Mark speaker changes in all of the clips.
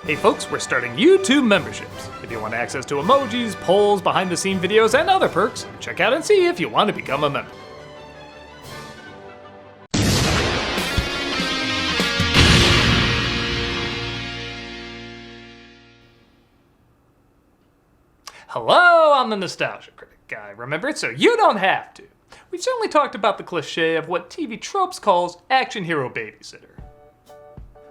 Speaker 1: Hey folks, we're starting YouTube memberships. If you want access to emojis, polls, behind-the-scene videos, and other perks, check out and see if you want to become a member. Hello, I'm the Nostalgia Critic guy. Remember it so you don't have to. We've certainly talked about the cliche of what TV tropes calls action hero babysitter.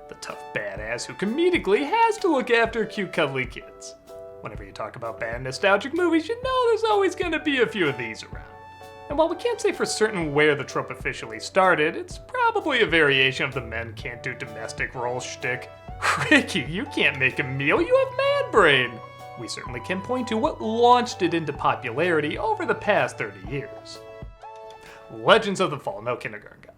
Speaker 1: The tough badass who comedically has to look after cute cuddly kids. Whenever you talk about bad nostalgic movies, you know there's always going to be a few of these around. And while we can't say for certain where the trope officially started, it's probably a variation of the men can't do domestic role shtick. Ricky, you can't make a meal, you have man brain! We certainly can point to what launched it into popularity over the past 30 years. Legends of the Fall, no kindergarten guy.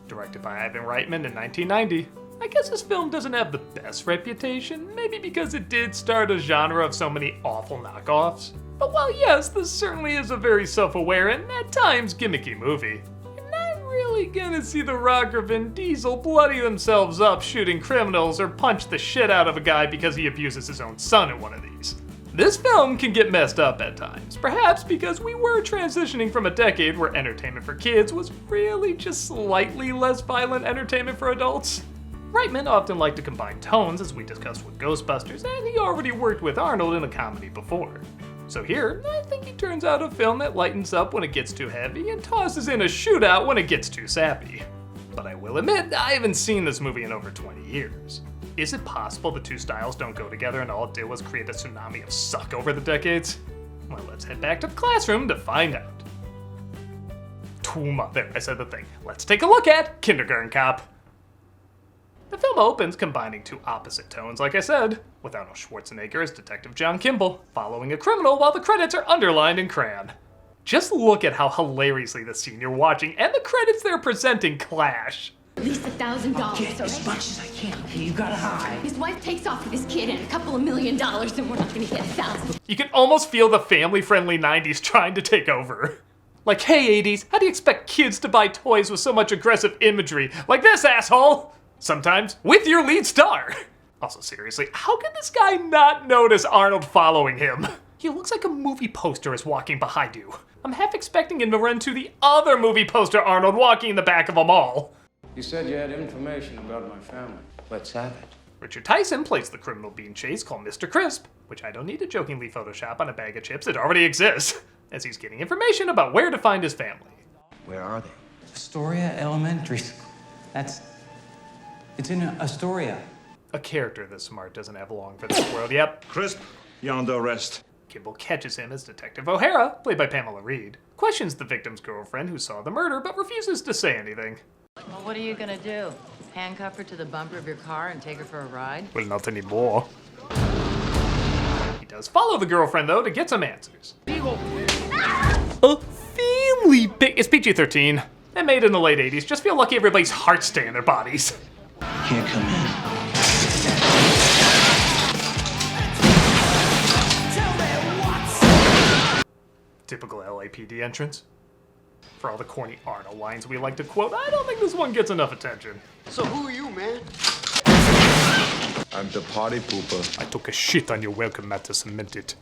Speaker 1: Directed by Ivan Reitman in 1990. I guess this film doesn't have the best reputation, maybe because it did start a genre of so many awful knockoffs. But while yes, this certainly is a very self-aware and at times gimmicky movie, you're not really gonna see The Rock or Vin Diesel bloody themselves up shooting criminals or punch the shit out of a guy because he abuses his own son in one of these. This film can get messed up at times, perhaps because we were transitioning from a decade where entertainment for kids was really just slightly less violent entertainment for adults. Reitman often liked to combine tones, as we discussed with Ghostbusters, and he already worked with Arnold in a comedy before. So here, I think he turns out a film that lightens up when it gets too heavy and tosses in a shootout when it gets too sappy. But I will admit, I haven't seen this movie in over 20 years. Is it possible the two styles don't go together and all it did was create a tsunami of suck over the decades? Well, let's head back to the classroom to find out. Tuma, there, I said the thing. Let's take a look at Kindergarten Cop. The film opens combining two opposite tones, like I said, with Arnold Schwarzenegger as Detective John Kimble, following a criminal while the credits are underlined in crayon. Just look at how hilariously the scene you're watching and the credits they're presenting clash.
Speaker 2: At least $1,000.
Speaker 3: I'll get as much as I can, okay? You gotta hide.
Speaker 2: His wife takes off with his kid and a couple of $1 million, and we're not gonna get $1,000.
Speaker 1: You can almost feel the family-friendly 90s trying to take over. Like, hey 80s, how do you expect kids to buy toys with so much aggressive imagery? Like this, asshole! Sometimes with your lead star. Also, seriously, how can this guy not notice Arnold following him? He looks like a movie poster is walking behind you. I'm half expecting him to run to the other movie poster Arnold walking in the back of a mall.
Speaker 4: You said you had information about my family. Let's have it.
Speaker 1: Richard Tyson plays the criminal being chased called Mr. Crisp, which I don't need to jokingly Photoshop on a bag of chips, it already exists, as he's getting information about where to find his family.
Speaker 4: Where are they?
Speaker 3: Astoria Elementary School. It's in Astoria.
Speaker 1: A character this smart doesn't have long for this world, yep.
Speaker 5: Crisp, you're under arrest.
Speaker 1: Kimble catches him as Detective O'Hara, played by Pamela Reed, questions the victim's girlfriend who saw the murder but refuses to say anything.
Speaker 6: Well, what are you gonna do? Handcuff her to the bumper of your car and take her for a ride?
Speaker 1: Well, not anymore. He does follow the girlfriend, though, to get some answers. A family pic. It's PG-13. And made in the late 80s. Just feel lucky everybody's hearts stay in their bodies.
Speaker 3: Can't come in.
Speaker 1: Typical LAPD entrance. For all the corny Arnold lines we like to quote, I don't think this one gets enough attention.
Speaker 7: So who are you, man?
Speaker 5: I'm the party pooper.
Speaker 1: I took a shit on your welcome mat to cement it.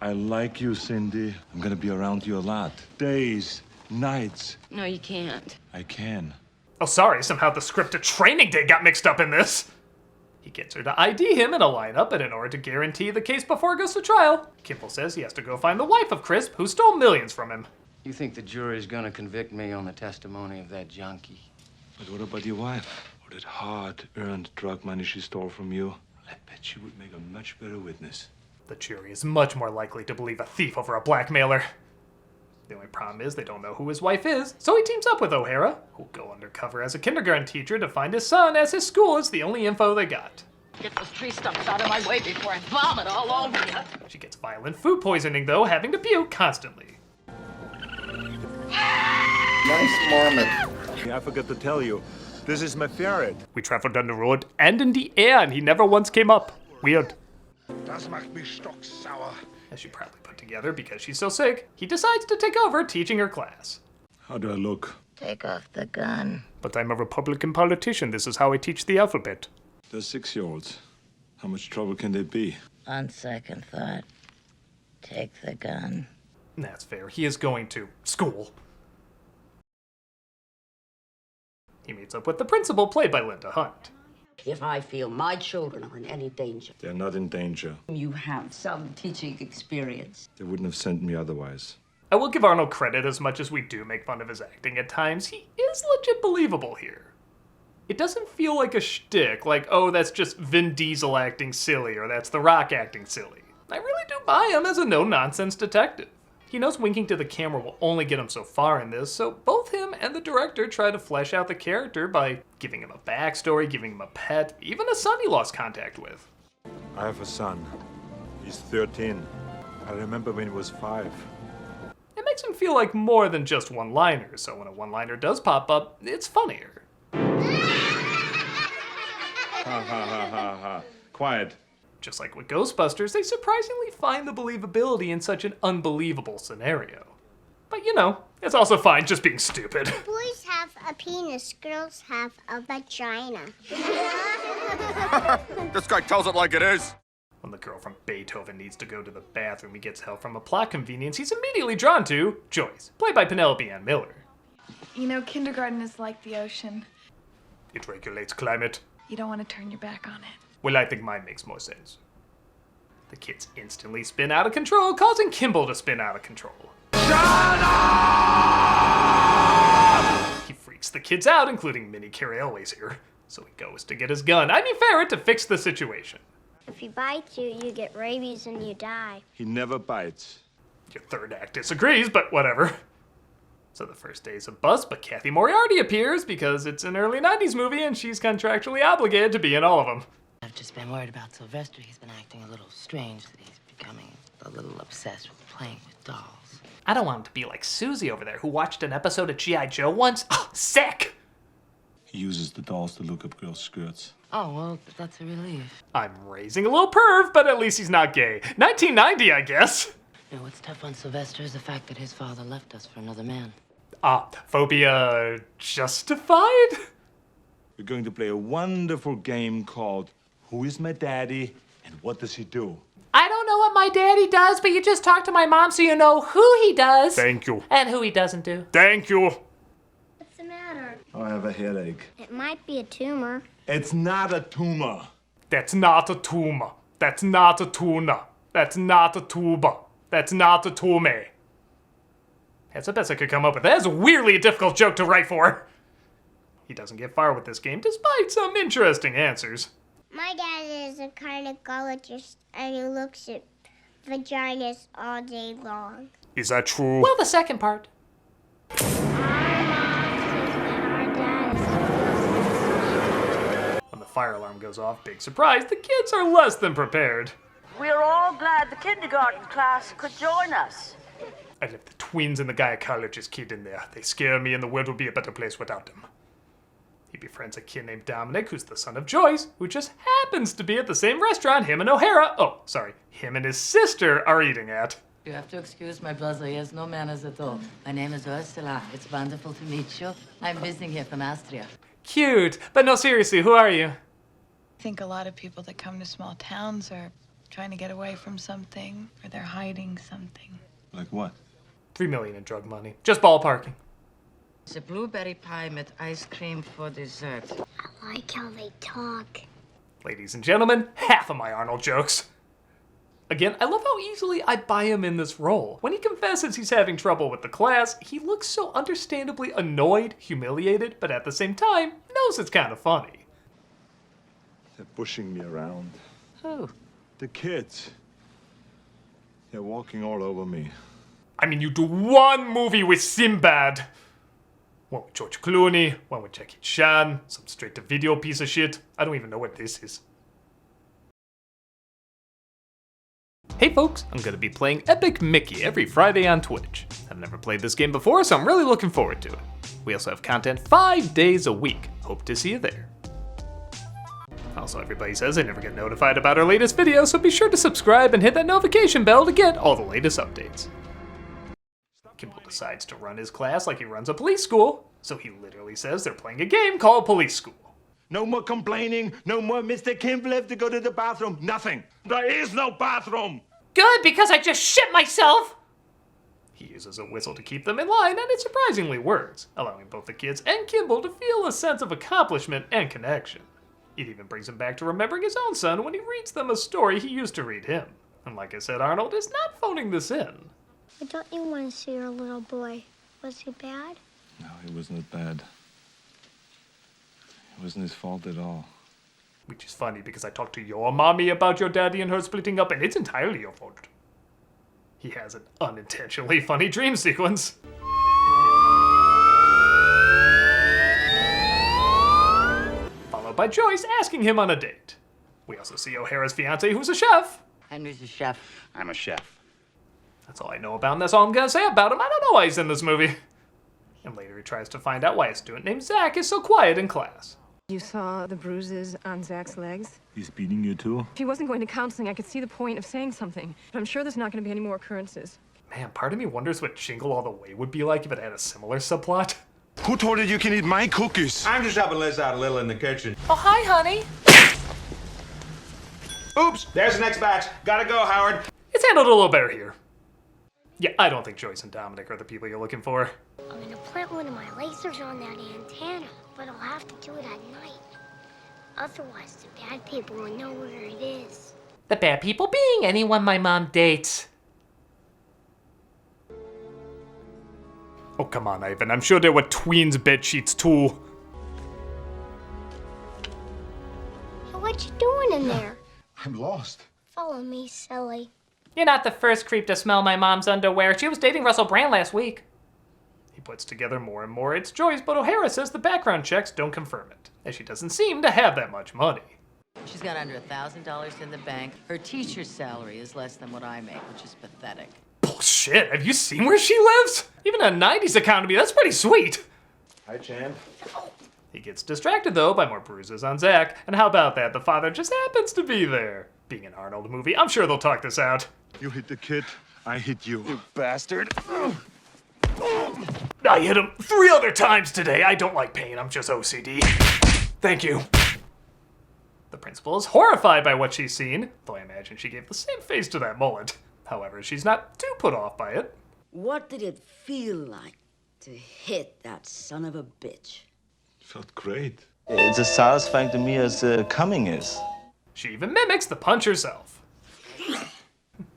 Speaker 5: I like you, Cindy. I'm gonna be around you a lot. Days, nights.
Speaker 6: No, you can't.
Speaker 5: I can.
Speaker 1: Oh, sorry, somehow the scripted training day got mixed up in this. He gets her to ID him in a lineup, and in order to guarantee the case before it goes to trial, Kimble says he has to go find the wife of Crisp, who stole millions from him.
Speaker 4: You think the jury's gonna convict me on the testimony of that junkie?
Speaker 5: But what about your wife? Or that hard-earned drug money she stole from you? I bet she would make a much better witness.
Speaker 1: The jury is much more likely to believe a thief over a blackmailer. The only problem is they don't know who his wife is, so he teams up with O'Hara, who'll go undercover as a kindergarten teacher to find his son, as his school is the only info they got.
Speaker 6: Get those tree stumps out of my way before I vomit all over you.
Speaker 1: She gets violent food poisoning, though, having to puke constantly.
Speaker 7: Nice marmot.
Speaker 5: I forgot to tell you, this is my ferret.
Speaker 1: We traveled on the road and in the air, and he never once came up. Weird.
Speaker 7: Das macht mich stocksauer.
Speaker 1: As she probably put together because she's so sick, he decides to take over teaching her class.
Speaker 5: How do I look?
Speaker 6: Take off the gun.
Speaker 1: But I'm a Republican politician. This is how I teach the alphabet.
Speaker 5: They're 6-year-olds. How much trouble can they be?
Speaker 6: On second thought, take the gun.
Speaker 1: That's fair. He is going to school. He meets up with the principal, played by Linda Hunt.
Speaker 8: If I feel my children are in any danger,
Speaker 5: They're not in danger.
Speaker 8: you have some teaching experience.
Speaker 5: They wouldn't have sent me otherwise.
Speaker 1: I will give Arnold credit as much as we do make fun of his acting at times. He is legit believable here. It doesn't feel like a shtick, like, oh, that's just Vin Diesel acting silly, or that's The Rock acting silly. I really do buy him as a no-nonsense detective. He knows winking to the camera will only get him so far in this, so both him and the director try to flesh out the character by giving him a backstory, giving him a pet, even a son he lost contact with.
Speaker 5: I have a son. He's 13. I remember when he was 5.
Speaker 1: It makes him feel like more than just one-liners, so when a one-liner does pop up, it's funnier.
Speaker 5: Ha ha ha ha ha. Quiet.
Speaker 1: Just like with Ghostbusters, they surprisingly find the believability in such an unbelievable scenario. But you know, it's also fine just being stupid.
Speaker 9: Boys have a penis, girls have a vagina.
Speaker 7: This guy tells it like it is.
Speaker 1: When the girl from Beethoven needs to go to the bathroom, he gets help from a plot convenience he's immediately drawn to, Joyce, played by Penelope Ann Miller.
Speaker 10: You know, kindergarten is like the ocean.
Speaker 1: It regulates climate.
Speaker 10: You don't want to turn your back on it.
Speaker 1: Well, I think mine makes more sense. The kids instantly spin out of control, causing Kimble to spin out of control. Shut up! He freaks the kids out, including Minnie Carey-Elway's here. So he goes to get his gun, I mean Ferret, to fix the situation.
Speaker 9: If he bites you, you get rabies and you die.
Speaker 5: He never bites.
Speaker 1: Your third act disagrees, but whatever. So the first day's a bust, but Kathy Moriarty appears because it's an early 90s movie and she's contractually obligated to be in all of them.
Speaker 6: I've just been worried about Sylvester. He's been acting a little strange, that he's becoming a little obsessed with playing with dolls.
Speaker 1: I don't want him to be like Susie over there, who watched an episode of G.I. Joe once. Oh, sick!
Speaker 5: He uses the dolls to look up girls' skirts.
Speaker 6: Oh, well, that's a relief.
Speaker 1: I'm raising a little perv, but at least he's not gay. 1990, I guess.
Speaker 6: You know, what's tough on Sylvester is the fact that his father left us for another man.
Speaker 1: Phobia justified?
Speaker 5: We're going to play a wonderful game called Who is My Daddy and What Does He Do?
Speaker 1: I don't know what my daddy does, but you just talk to my mom so you know who he does.
Speaker 5: Thank you.
Speaker 1: And who he doesn't do.
Speaker 5: Thank you.
Speaker 9: What's the matter?
Speaker 5: I have a headache.
Speaker 9: It might be a tumor.
Speaker 5: It's not a tumor.
Speaker 1: That's not a tumor. That's not a tuna. That's not a tuba. That's not a tume. That's the best I could come up with. That is weirdly a difficult joke to write for. He doesn't get far with this game, despite some interesting answers.
Speaker 9: My dad is a gynecologist and he looks at vaginas all day long.
Speaker 5: Is that true?
Speaker 1: Well, the second part.
Speaker 9: Our mom says that our dad is
Speaker 1: When the fire alarm goes off, big surprise, the kids are less than prepared.
Speaker 8: We're all glad the kindergarten class could join us.
Speaker 1: I left the twins and the gynecologist kid in there. They scare me and the world would be a better place without them. He befriends a kid named Dominic, who's the son of Joyce, who just happens to be at the same restaurant him and him and his sister are eating at.
Speaker 6: You have to excuse my brother. He has no manners at all. My name is Ursula. It's wonderful to meet you. I'm visiting here from Austria.
Speaker 1: Cute, but no, seriously, who are you?
Speaker 10: I think a lot of people that come to small towns are trying to get away from something, or they're hiding something.
Speaker 5: Like what?
Speaker 1: $3 million in drug money. Just ballparking.
Speaker 6: It's a blueberry pie with ice cream for dessert.
Speaker 9: I like how they talk.
Speaker 1: Ladies and gentlemen, half of my Arnold jokes. Again, I love how easily I buy him in this role. When he confesses he's having trouble with the class, he looks so understandably annoyed, humiliated, but at the same time, knows it's kind of funny.
Speaker 5: They're pushing me around.
Speaker 6: Who?
Speaker 5: The kids. They're walking all over me.
Speaker 1: I mean, you do one movie with Sinbad. One with George Clooney, one with Jackie Chan, some straight-to-video piece of shit. I don't even know what this is. Hey folks, I'm gonna be playing Epic Mickey every Friday on Twitch. I've never played this game before, so I'm really looking forward to it. We also have content 5 days a week. Hope to see you there. Also, everybody says they never get notified about our latest videos, so be sure to subscribe and hit that notification bell to get all the latest updates. Kimble decides to run his class like he runs a police school, So he literally says they're playing a game called Police School.
Speaker 5: No more complaining. No more Mr. Kimble have to go to the bathroom. Nothing. There is no bathroom.
Speaker 1: Good, because I just shit myself! He uses a whistle to keep them in line, and it surprisingly works, allowing both the kids and Kimble to feel a sense of accomplishment and connection. It even brings him back to remembering his own son when he reads them a story he used to read him. And like I said, Arnold is not phoning this in.
Speaker 9: But don't you want to see your little boy? Was he bad?
Speaker 5: No, he wasn't bad. It wasn't his fault at all.
Speaker 1: Which is funny because I talked to your mommy about your daddy and her splitting up, and it's entirely your fault. He has an unintentionally funny dream sequence. Followed by Joyce asking him on a date. We also see O'Hara's fiance, who's a chef.
Speaker 6: Henry's a chef.
Speaker 4: I'm a chef.
Speaker 1: That's all I know about him. That's all I'm gonna say about him. I don't know why he's in this movie. And later he tries to find out why a student named Zach is so quiet in class.
Speaker 11: You saw the bruises on Zach's legs?
Speaker 5: He's beating you too?
Speaker 11: If he wasn't going to counseling, I could see the point of saying something. But I'm sure there's not going to be any more occurrences.
Speaker 1: Man, part of me wonders what Jingle All the Way would be like if it had a similar subplot.
Speaker 5: Who told you you can eat my cookies?
Speaker 12: I'm just helping Liz out a little in the kitchen.
Speaker 1: Oh, hi, honey.
Speaker 12: Oops, there's the next batch. Gotta go, Howard.
Speaker 1: It's handled a little better here. Yeah, I don't think Joyce and Dominic are the people you're looking for.
Speaker 9: I'm gonna plant one of my lasers on that antenna, but I'll have to do it at night. Otherwise, the bad people will know where it is.
Speaker 1: The bad people being anyone my mom dates. Oh, come on, Ivan. I'm sure there were tweens bedsheets, too.
Speaker 9: Hey, what you doing in there?
Speaker 5: I'm lost.
Speaker 9: Follow me, silly.
Speaker 1: You're not the first creep to smell my mom's underwear. She was dating Russell Brand last week. He puts together more and more it's Joyce, but O'Hara says the background checks don't confirm it, as she doesn't seem to have that much money.
Speaker 6: She's got under $1,000 in the bank. Her teacher's salary is less than what I make, which is pathetic.
Speaker 1: Bullshit, have you seen where she lives? Even in a 90s economy, that's pretty sweet.
Speaker 12: Hi, Chan.
Speaker 1: He gets distracted, though, by more bruises on Zach, and how about that? The father just happens to be there. Being an Arnold movie, I'm sure they'll talk this out.
Speaker 5: You hit the kid, I hit you. You bastard.
Speaker 1: I hit him 3 other times today. I don't like pain, I'm just OCD. Thank you. The principal is horrified by what she's seen, though I imagine she gave the same face to that mullet. However, she's not too put off by it.
Speaker 13: What did it feel like to hit that son of a bitch?
Speaker 5: Felt great.
Speaker 14: It's as satisfying to me as coming is.
Speaker 1: She even mimics the punch herself.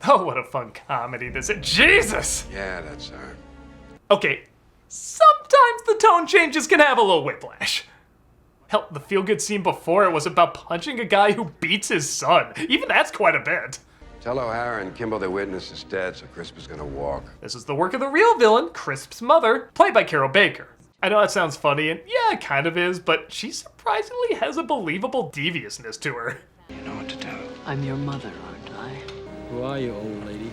Speaker 1: Oh, what a fun comedy this is. Jesus!
Speaker 7: Yeah, that's her.
Speaker 1: Okay, sometimes the tone changes can have a little whiplash. Hell, the feel-good scene before it was about punching a guy who beats his son. Even that's quite a bit.
Speaker 7: Tell O'Hara and Kimble their witness is dead, so Crisp is gonna walk.
Speaker 1: This is the work of the real villain, Crisp's mother, played by Carol Baker. I know that sounds funny, and yeah, it kind of is, but she surprisingly has a believable deviousness to her.
Speaker 3: You know what to do.
Speaker 6: I'm your mother, aren't I?
Speaker 3: Who are you, old lady?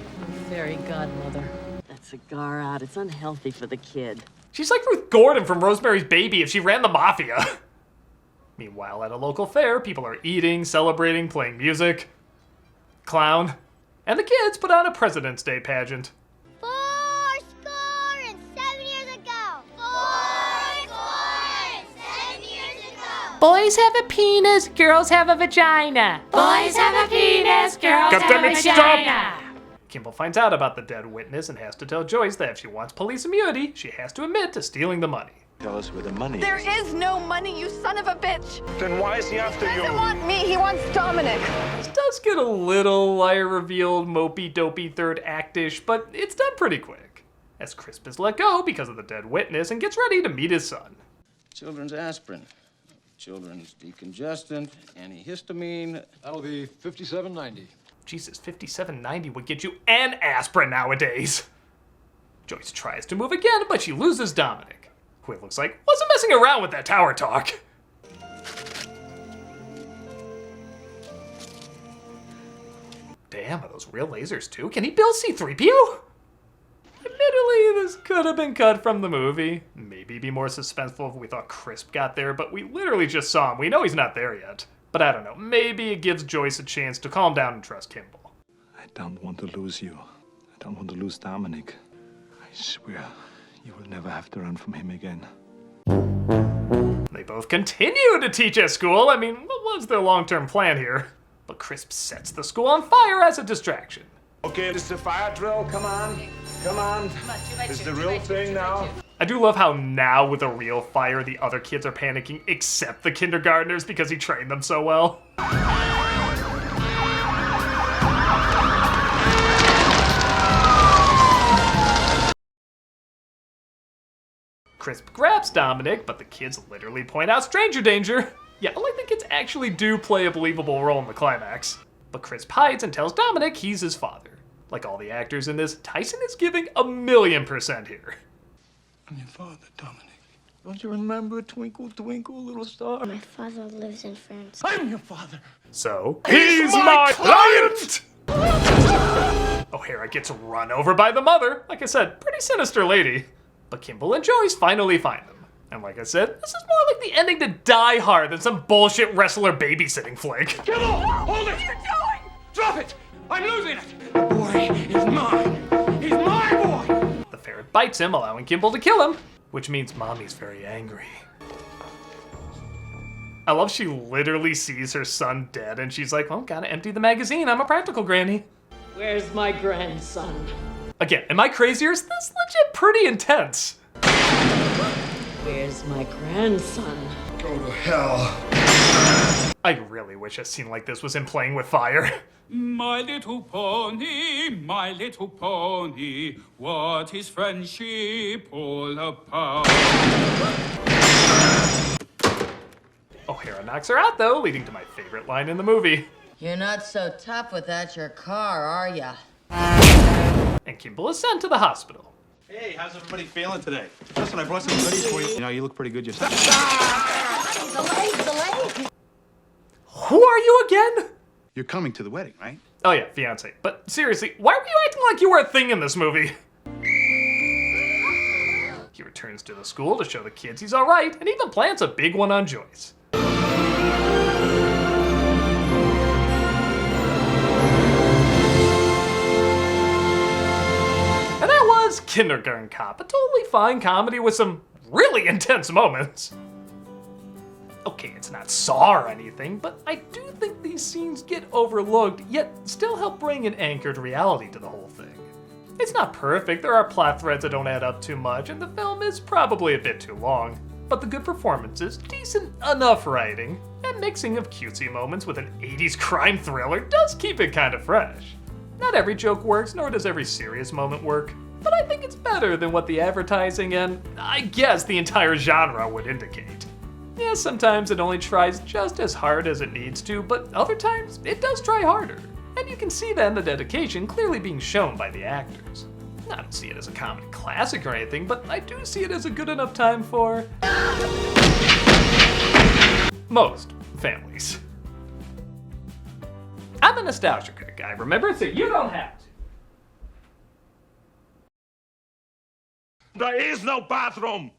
Speaker 6: Fairy godmother. That cigar out, it's unhealthy for the kid.
Speaker 1: She's like Ruth Gordon from Rosemary's Baby if she ran the mafia. Meanwhile, at a local fair, people are eating, celebrating, playing music. Clown. And the kids put on a President's Day pageant.
Speaker 9: 4 7 years ago. 4 7 years ago.
Speaker 1: Boys have a penis, girls have a vagina.
Speaker 2: Boys have a penis, girls have a vagina.
Speaker 1: Kimble finds out about the dead witness and has to tell Joyce that if she wants police immunity, she has to admit to stealing the money.
Speaker 14: Tell us where the money
Speaker 10: There
Speaker 14: is.
Speaker 10: is no money, you son of a bitch!
Speaker 5: Then why is he after
Speaker 10: He
Speaker 5: you?
Speaker 10: doesn't want me, he wants Dominic.
Speaker 1: This does get a little liar revealed, mopey dopey third actish, but it's done pretty quick. As Crisp is let go because of the dead witness and gets ready to meet his son.
Speaker 4: Children's aspirin, children's decongestant, antihistamine.
Speaker 12: That'll be $57.90.
Speaker 1: Jesus, $57.90 would get you an aspirin nowadays. Joyce tries to move again, but she loses Dominic, who it looks like wasn't messing around with that tower talk. Damn, are those real lasers too? Can he build C-3PO? Admittedly, this could have been cut from the movie. Maybe be more suspenseful if we thought Crisp got there, but we literally just saw him. We know he's not there yet. But I don't know, maybe it gives Joyce a chance to calm down and trust Kimble.
Speaker 5: I don't want to lose you. I don't want to lose Dominic. I swear, you will never have to run from him again.
Speaker 1: They both continue to teach at school. I mean, what was their long-term plan here? But Crisp sets the school on fire as a distraction.
Speaker 12: Okay, this is a fire drill. Come on. Come on. This is the real thing now.
Speaker 1: I do love how now with a real fire, the other kids are panicking except the kindergartners because he trained them so well. Crisp grabs Dominic, but the kids literally point out stranger danger. Yeah, I like the kids actually do play a believable role in the climax. But Crisp hides and tells Dominic he's his father. Like all the actors in this, Tyson is giving 1,000,000% here.
Speaker 14: I'm your father, Dominic. Don't you remember Twinkle, Twinkle, Little Star?
Speaker 9: My father lives in France.
Speaker 14: I'm your father.
Speaker 1: So, he's my client! O'Hara gets run over by the mother. Like I said, pretty sinister lady. But Kimble and Joyce finally find them. And like I said, this is more like the ending to Die Hard than some bullshit wrestler babysitting flick.
Speaker 12: Kimble, hold it! What are you doing? Drop it! I'm losing it! The boy is mine! He's my boy!
Speaker 1: The ferret bites him, allowing Kimble to kill him, which means Mommy's very angry. I love she literally sees her son dead and she's like, well, gotta empty the magazine, I'm a practical granny.
Speaker 15: Where's my grandson?
Speaker 1: Again, am I crazy or is this legit pretty intense?
Speaker 15: Where's my grandson?
Speaker 12: Go to hell.
Speaker 1: I really wish a scene like this was him playing with fire.
Speaker 16: My little pony, what is friendship all about?
Speaker 1: O'Hara knocks her out though, leading to my favorite line in the movie.
Speaker 6: You're not so tough without your car, are ya?
Speaker 1: And Kimble is sent to the hospital.
Speaker 12: Hey, how's everybody feeling today? Listen, I brought some goodies for you. You know, you look pretty good yourself.
Speaker 1: Who are you again?
Speaker 12: You're coming to the wedding, right?
Speaker 1: Oh yeah, fiance. But seriously, why were you acting like you were a thing in this movie? He returns to the school to show the kids he's alright, and even plants a big one on Joyce. And that was Kindergarten Cop, a totally fine comedy with some really intense moments. Okay, it's not Saw or anything, but I do think these scenes get overlooked, yet still help bring an anchored reality to the whole thing. It's not perfect, there are plot threads that don't add up too much, and the film is probably a bit too long. But the good performances, decent enough writing, and mixing of cutesy moments with an 80s crime thriller does keep it kind of fresh. Not every joke works, nor does every serious moment work, but I think it's better than what the advertising and, I guess, the entire genre would indicate. Yeah, sometimes it only tries just as hard as it needs to, but other times it does try harder. And you can see that in the dedication clearly being shown by the actors. I don't see it as a comedy classic or anything, but I do see it as a good enough time for most families. I'm a Nostalgia Critic guy, remember? So you don't have to.
Speaker 12: There is no bathroom!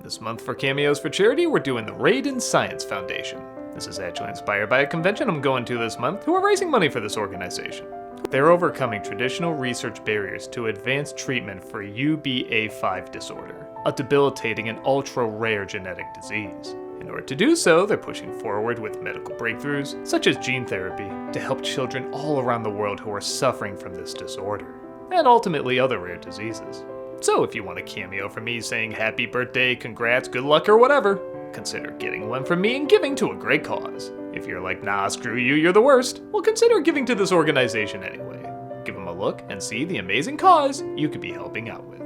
Speaker 1: This month for Cameos for Charity, we're doing the Raiden Science Foundation. This is actually inspired by a convention I'm going to this month who are raising money for this organization. They're overcoming traditional research barriers to advance treatment for UBA5 disorder, a debilitating and ultra-rare genetic disease. In order to do so, they're pushing forward with medical breakthroughs, such as gene therapy, to help children all around the world who are suffering from this disorder, and ultimately other rare diseases. So if you want a cameo from me saying happy birthday, congrats, good luck, or whatever, consider getting one from me and giving to a great cause. If you're like, nah, screw you, you're the worst, well, consider giving to this organization anyway. Give them a look and see the amazing cause you could be helping out with.